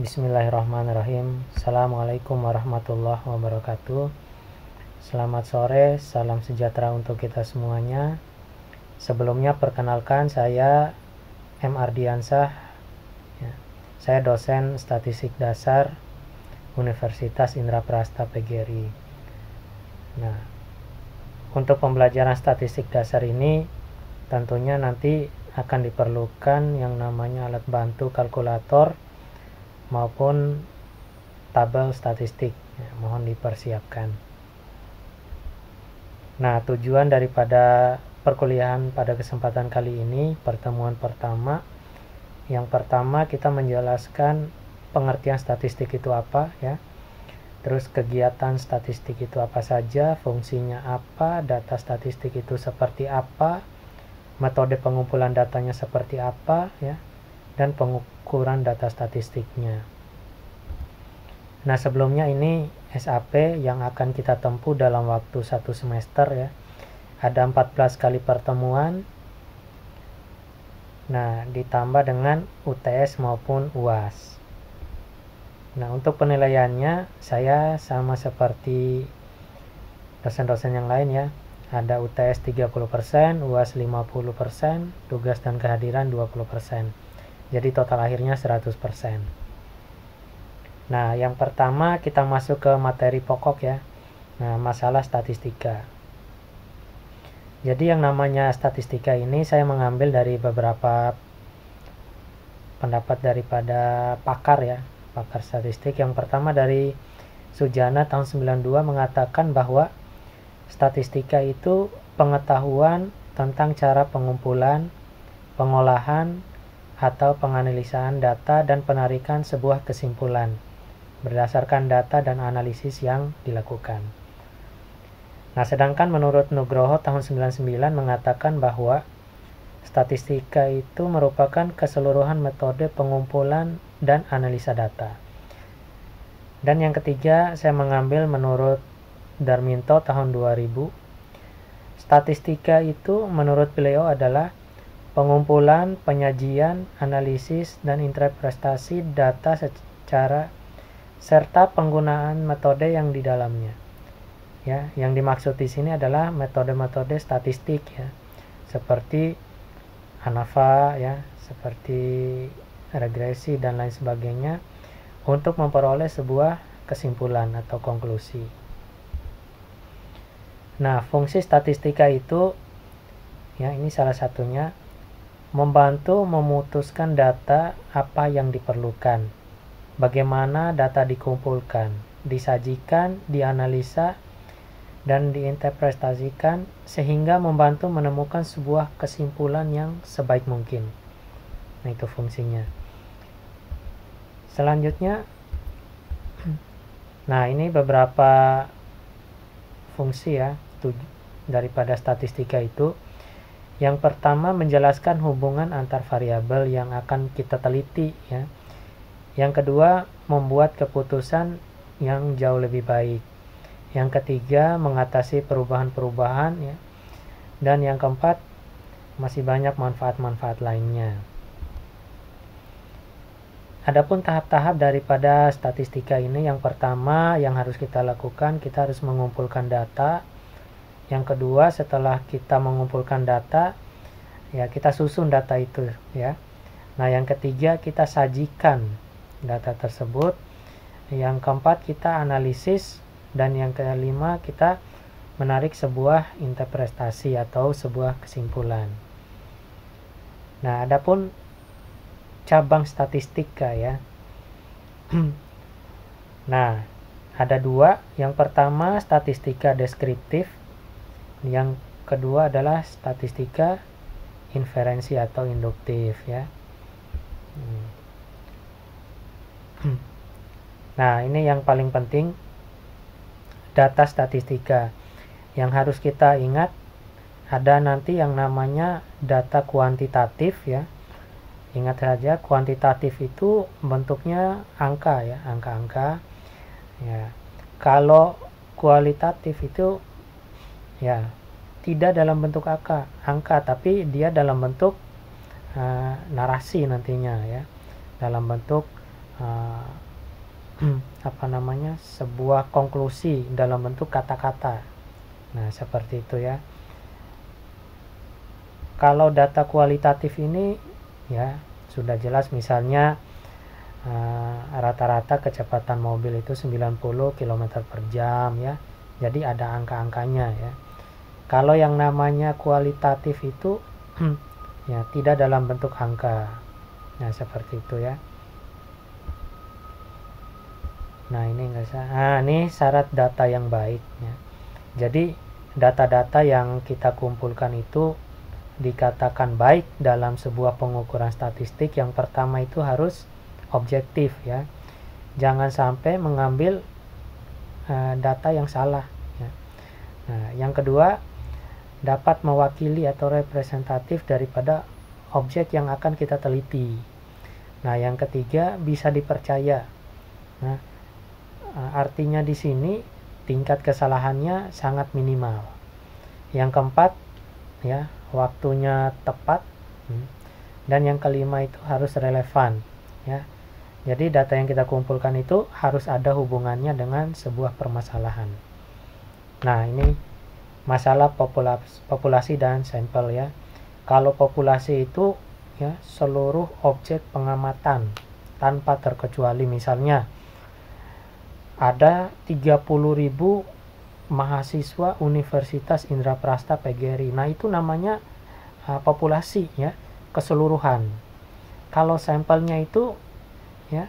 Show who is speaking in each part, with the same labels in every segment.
Speaker 1: Bismillahirrahmanirrahim. Assalamualaikum warahmatullahi wabarakatuh. Selamat sore, salam sejahtera untuk kita semuanya. Sebelumnya perkenalkan, saya M. Ardiansah. Saya dosen statistik dasar Universitas Indraprasta PGRI. Nah, untuk pembelajaran statistik dasar ini tentunya nanti akan diperlukan yang namanya alat bantu kalkulator maupun tabel statistik. Mohon dipersiapkan. Nah, tujuan daripada perkuliahan pada kesempatan kali ini, pertemuan pertama, yang pertama kita menjelaskan pengertian statistik itu apa ya. Terus kegiatan statistik itu apa saja, fungsinya apa, data statistik itu seperti apa, metode pengumpulan datanya seperti apa ya, dan pengukuran data statistiknya. Nah, sebelumnya ini SAP yang akan kita tempuh dalam waktu 1 semester ya. Ada 14 kali pertemuan. Nah, ditambah dengan UTS maupun UAS. Nah, untuk penilaiannya saya sama seperti dosen-dosen yang lain ya. Ada UTS 30%, UAS 50%, tugas dan kehadiran 20%. Jadi total akhirnya 100%. Nah, yang pertama kita masuk ke materi pokok ya. Nah, masalah statistika. Jadi yang namanya statistika ini saya mengambil dari beberapa pendapat daripada pakar ya, pakar statistik. Yang pertama dari Sujana tahun 92 mengatakan bahwa statistika itu pengetahuan tentang cara pengumpulan, pengolahan, atau penganalisaan data dan penarikan sebuah kesimpulan berdasarkan data dan analisis yang dilakukan. Nah, sedangkan menurut Nugroho tahun 99 mengatakan bahwa statistika itu merupakan keseluruhan metode pengumpulan dan analisa data. Dan yang ketiga saya mengambil menurut Darminto tahun 2000. Statistika itu menurut beliau adalah pengumpulan, penyajian, analisis, dan interpretasi data secara serta penggunaan metode yang di dalamnya. Ya, yang dimaksud di sini adalah metode-metode statistik ya, seperti ANOVA ya, seperti regresi dan lain sebagainya untuk memperoleh sebuah kesimpulan atau konklusi. Nah, fungsi statistika itu ya, ini salah satunya membantu memutuskan data apa yang diperlukan, bagaimana data dikumpulkan, disajikan, dianalisa, dan diinterpretasikan sehingga membantu menemukan sebuah kesimpulan yang sebaik mungkin. Nah, itu fungsinya. Selanjutnya, nah ini beberapa fungsi ya daripada statistika itu. Yang pertama menjelaskan hubungan antar variabel yang akan kita teliti ya. Yang kedua membuat keputusan yang jauh lebih baik. Yang ketiga mengatasi perubahan-perubahan ya. Dan yang keempat masih banyak manfaat-manfaat lainnya. Adapun tahap-tahap daripada statistika ini, yang pertama yang harus kita lakukan, kita harus mengumpulkan data. Yang kedua, setelah kita mengumpulkan data, ya kita susun data itu ya. Nah, yang ketiga kita sajikan data tersebut. Yang keempat kita analisis, dan yang kelima kita menarik sebuah interpretasi atau sebuah kesimpulan. Nah, adapun cabang statistika ya. Nah, ada dua. Yang pertama statistika deskriptif. Yang kedua adalah statistika inferensi atau induktif ya. Nah, ini yang paling penting, data statistika. Yang harus kita ingat, ada nanti yang namanya data kuantitatif ya. Ingat saja, kuantitatif itu bentuknya angka ya, angka-angka ya. Kalau kualitatif itu ya tidak dalam bentuk angka, tapi dia dalam bentuk narasi nantinya ya, dalam bentuk apa namanya, sebuah konklusi dalam bentuk kata-kata. Nah, seperti itu ya. Kalau data kualitatif ini ya sudah jelas, misalnya rata-rata kecepatan mobil itu 90 km per jam ya. Jadi ada angka-angkanya ya. Kalau yang namanya kualitatif itu ya tidak dalam bentuk angka. Nah, seperti itu ya. Nah, ini syarat data yang baik ya. Jadi data-data yang kita kumpulkan itu dikatakan baik dalam sebuah pengukuran statistik. Yang pertama itu harus objektif ya. Jangan sampai mengambil data yang salah ya. Nah, yang kedua, dapat mewakili atau representatif daripada objek yang akan kita teliti. Nah, yang ketiga, bisa dipercaya. Nah, artinya di sini tingkat kesalahannya sangat minimal. Yang keempat ya, waktunya tepat. Dan yang kelima itu harus relevan ya. Jadi data yang kita kumpulkan itu harus ada hubungannya dengan sebuah permasalahan. Nah, ini masalah populasi dan sampel ya. Kalau populasi itu ya seluruh objek pengamatan tanpa terkecuali. Misalnya ada 30.000 mahasiswa Universitas Indraprasta PGRI. Nah, itu namanya populasi ya, keseluruhan. Kalau sampelnya itu ya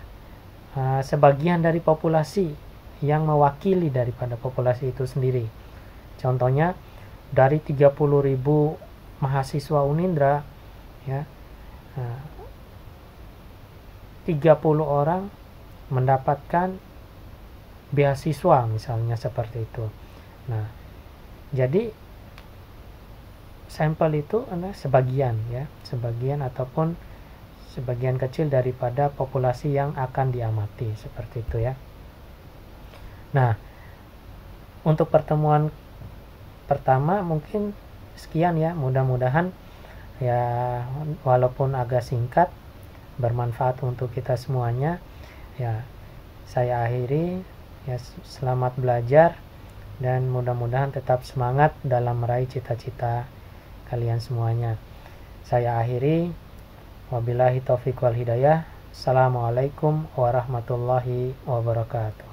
Speaker 1: sebagian dari populasi yang mewakili daripada populasi itu sendiri. Contohnya dari 30.000 mahasiswa Unindra ya, 30 orang mendapatkan beasiswa misalnya, seperti itu. Nah, jadi sampel itu adalah sebagian ya, sebagian ataupun sebagian kecil daripada populasi yang akan diamati, seperti itu ya. Nah, untuk pertemuan pertama mungkin sekian ya, mudah-mudahan ya walaupun agak singkat bermanfaat untuk kita semuanya ya. Saya akhiri ya, selamat belajar dan mudah-mudahan tetap semangat dalam meraih cita-cita kalian semuanya. Saya akhiri, wabillahi taufiq wal hidayah. Assalamualaikum warahmatullahi wabarakatuh.